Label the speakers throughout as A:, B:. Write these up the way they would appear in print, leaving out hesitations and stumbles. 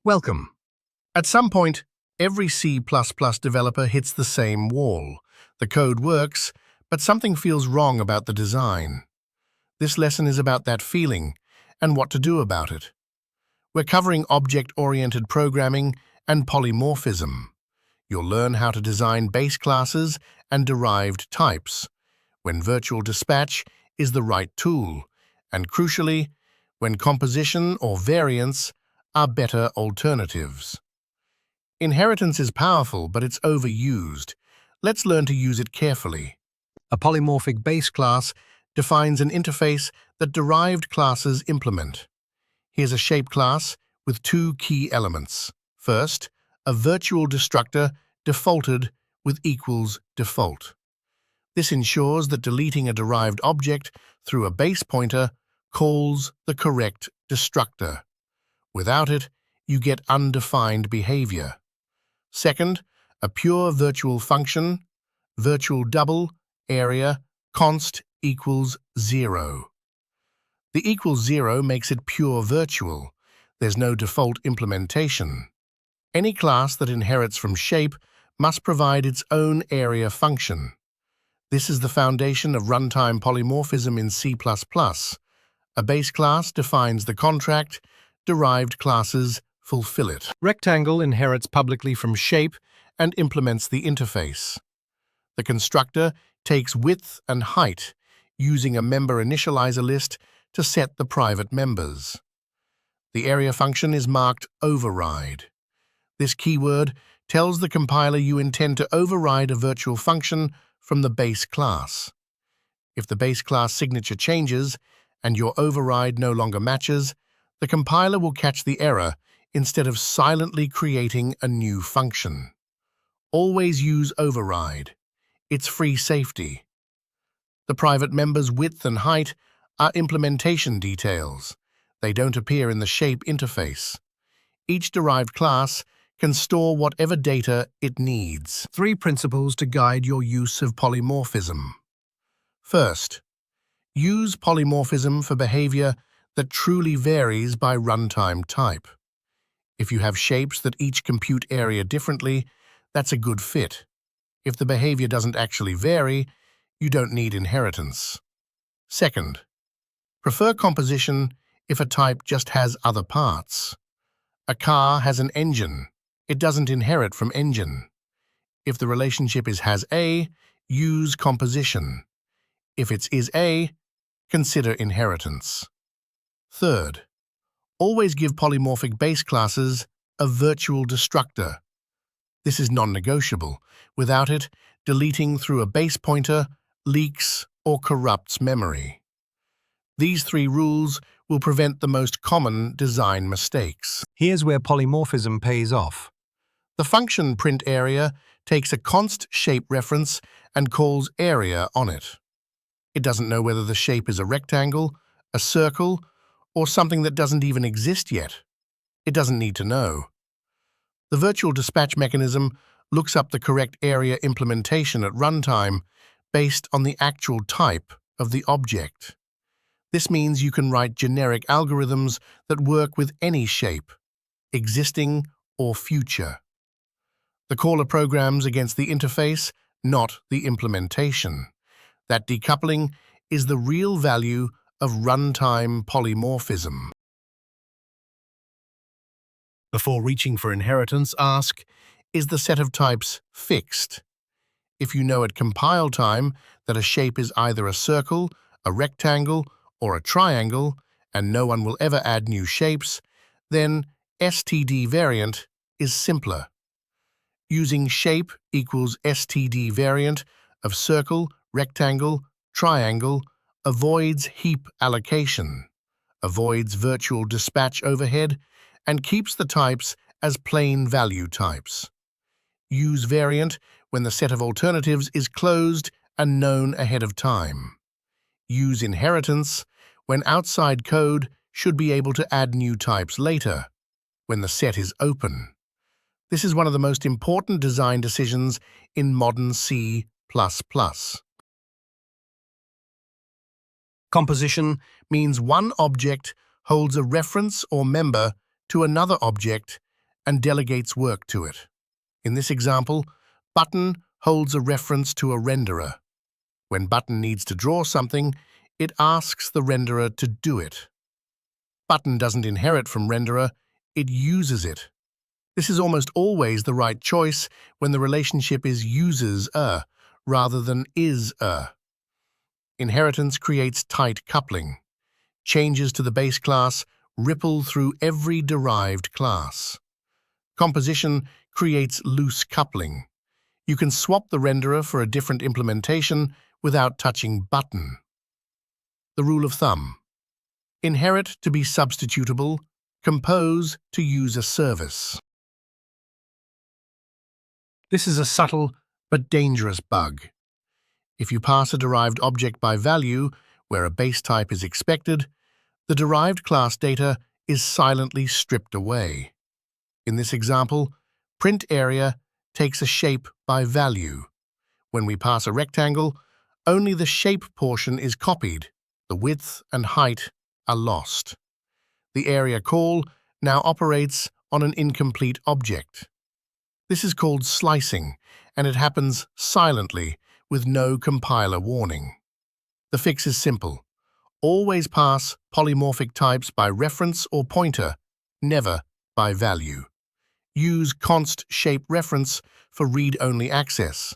A: Welcome. At some point, every C++ developer hits the same wall. The code works, but something feels wrong about the design. This lesson is about that feeling and what to do about it. We're covering object-oriented programming and polymorphism. You'll learn how to design base classes and derived types, when virtual dispatch is the right tool, and crucially, when composition or variance are better alternatives. Inheritance is powerful, but it's overused. Let's learn to use it carefully. A polymorphic base class defines an interface that derived classes implement. Here's a shape class with two key elements. First, a virtual destructor defaulted with equals default. This ensures that deleting a derived object through a base pointer calls the correct destructor. Without it, you get undefined behavior. Second, a pure virtual function, virtual double, area, const equals 0. The equals 0 makes it pure virtual. There's no default implementation. Any class that inherits from shape must provide its own area function. This is the foundation of runtime polymorphism in C++. A base class defines the contract, derived classes fulfill it. Rectangle inherits publicly from shape and implements the interface. The constructor takes width and height, using a member initializer list to set the private members. The area function is marked override. This keyword tells the compiler you intend to override a virtual function from the base class. If the base class signature changes and your override no longer matches, the compiler will catch the error instead of silently creating a new function. Always use override. It's free safety. The private members' width and height are implementation details. They don't appear in the shape interface. Each derived class can store whatever data it needs. 3 principles to guide your use of polymorphism. First, use polymorphism for behavior that truly varies by runtime type. If you have shapes that each compute area differently, that's a good fit. If the behavior doesn't actually vary, you don't need inheritance. Second, prefer composition if a type just has other parts. A car has an engine. It doesn't inherit from engine. If the relationship is has A, use composition. If it's is A, consider inheritance. Third, always give polymorphic base classes a virtual destructor. This is non-negotiable. Without it, deleting through a base pointer leaks or corrupts memory. These 3 rules will prevent the most common design mistakes. Here's where polymorphism pays off. The function printArea takes a const shape reference and calls area on it. It doesn't know whether the shape is a rectangle, a circle, or something that doesn't even exist yet. It doesn't need to know. The virtual dispatch mechanism looks up the correct area implementation at runtime based on the actual type of the object. This means you can write generic algorithms that work with any shape, existing or future. The caller programs against the interface, not the implementation. That decoupling is the real value of runtime polymorphism. Before reaching for inheritance, ask, is the set of types fixed? If you know at compile time that a shape is either a circle, a rectangle, or a triangle, and no one will ever add new shapes, then std variant is simpler. Using shape equals std variant of circle, rectangle, triangle avoids heap allocation, avoids virtual dispatch overhead, and keeps the types as plain value types. Use variant when the set of alternatives is closed and known ahead of time. Use inheritance when outside code should be able to add new types later, when the set is open. This is one of the most important design decisions in modern C++. Composition means one object holds a reference or member to another object and delegates work to it. In this example, button holds a reference to a renderer. When button needs to draw something, it asks the renderer to do it. Button doesn't inherit from renderer, it uses it. This is almost always the right choice when the relationship is uses-a rather than is-a. Inheritance creates tight coupling. Changes to the base class ripple through every derived class. Composition creates loose coupling. You can swap the renderer for a different implementation without touching button. The rule of thumb. Inherit to be substitutable, compose to use a service. This is a subtle but dangerous bug. If you pass a derived object by value, where a base type is expected, the derived class data is silently stripped away. In this example, print area takes a shape by value. When we pass a rectangle, only the shape portion is copied. The width and height are lost. The area call now operates on an incomplete object. This is called slicing, and it happens silently with no compiler warning. The fix is simple. Always pass polymorphic types by reference or pointer, never by value. Use const shape reference for read-only access.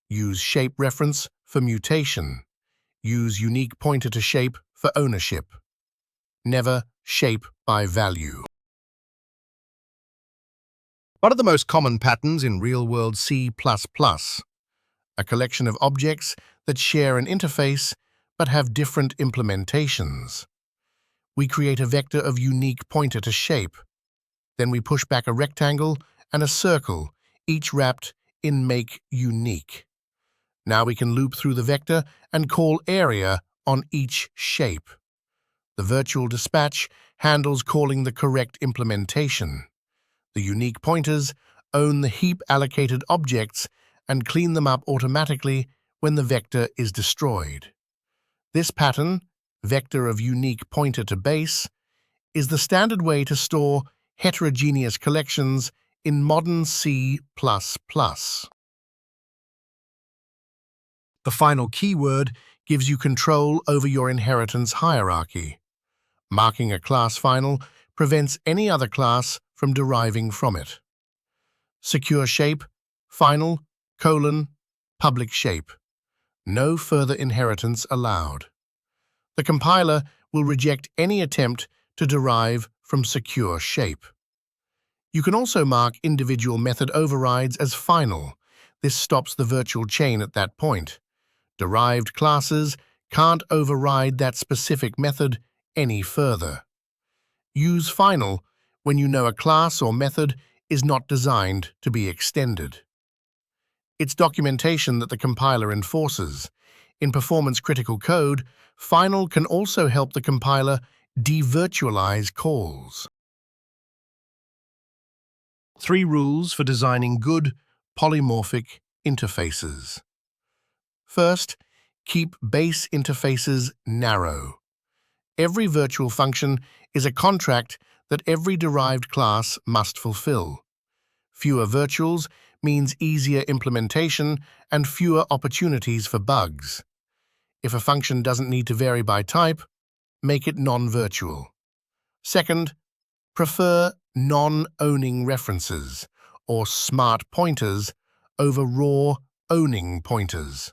A: Use shape reference for mutation. Use unique pointer to shape for ownership. Never shape by value. What are the most common patterns in real-world C++? A collection of objects that share an interface but have different implementations. We create a vector of unique pointer to shape. Then we push back a rectangle and a circle, each wrapped in make unique. Now we can loop through the vector and call area on each shape. The virtual dispatch handles calling the correct implementation. The unique pointers own the heap-allocated objects and clean them up automatically when the vector is destroyed. This pattern, vector of unique pointer to base, is the standard way to store heterogeneous collections in modern C++. The final keyword gives you control over your inheritance hierarchy. Marking a class final prevents any other class from deriving from it. Secure shape, final, public shape. No further inheritance allowed. The compiler will reject any attempt to derive from secure shape. You can also mark individual method overrides as final. This stops the virtual chain at that point. Derived classes can't override that specific method any further. Use final when you know a class or method is not designed to be extended. It's documentation that the compiler enforces. In performance-critical code, final can also help the compiler devirtualize calls. 3 rules for designing good polymorphic interfaces. First, keep base interfaces narrow. Every virtual function is a contract that every derived class must fulfill. Fewer virtuals means easier implementation and fewer opportunities for bugs. If a function doesn't need to vary by type, make it non-virtual. Second, prefer non-owning references or smart pointers over raw owning pointers.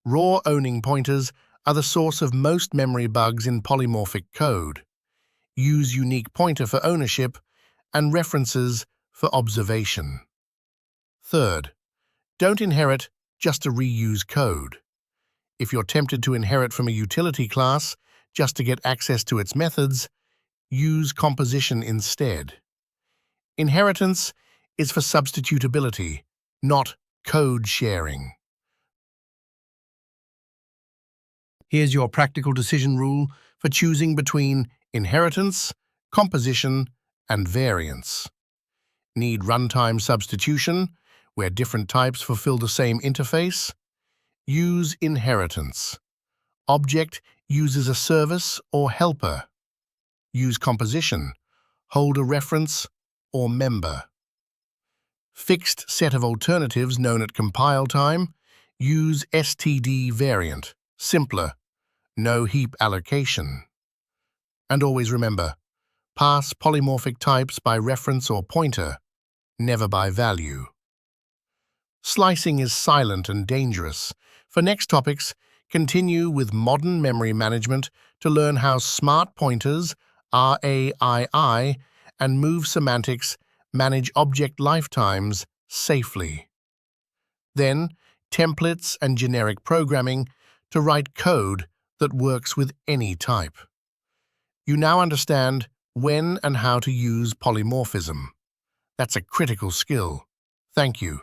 A: Raw owning pointers are the source of most memory bugs in polymorphic code. Use unique pointer for ownership and references for observation. Third, don't inherit just to reuse code. If you're tempted to inherit from a utility class just to get access to its methods, use composition instead. Inheritance is for substitutability, not code sharing. Here's your practical decision rule for choosing between inheritance, composition, and variance. Need runtime substitution, where different types fulfill the same interface? Use inheritance. Object uses a service or helper. Use composition. Hold a reference or member. Fixed set of alternatives known at compile time. Use std variant. Simpler. No heap allocation. And always remember, pass polymorphic types by reference or pointer, never by value. Slicing is silent and dangerous. For next topics, continue with modern memory management to learn how smart pointers, RAII, and move semantics manage object lifetimes safely. Then, templates and generic programming to write code that works with any type. You now understand when and how to use polymorphism. That's a critical skill. Thank you.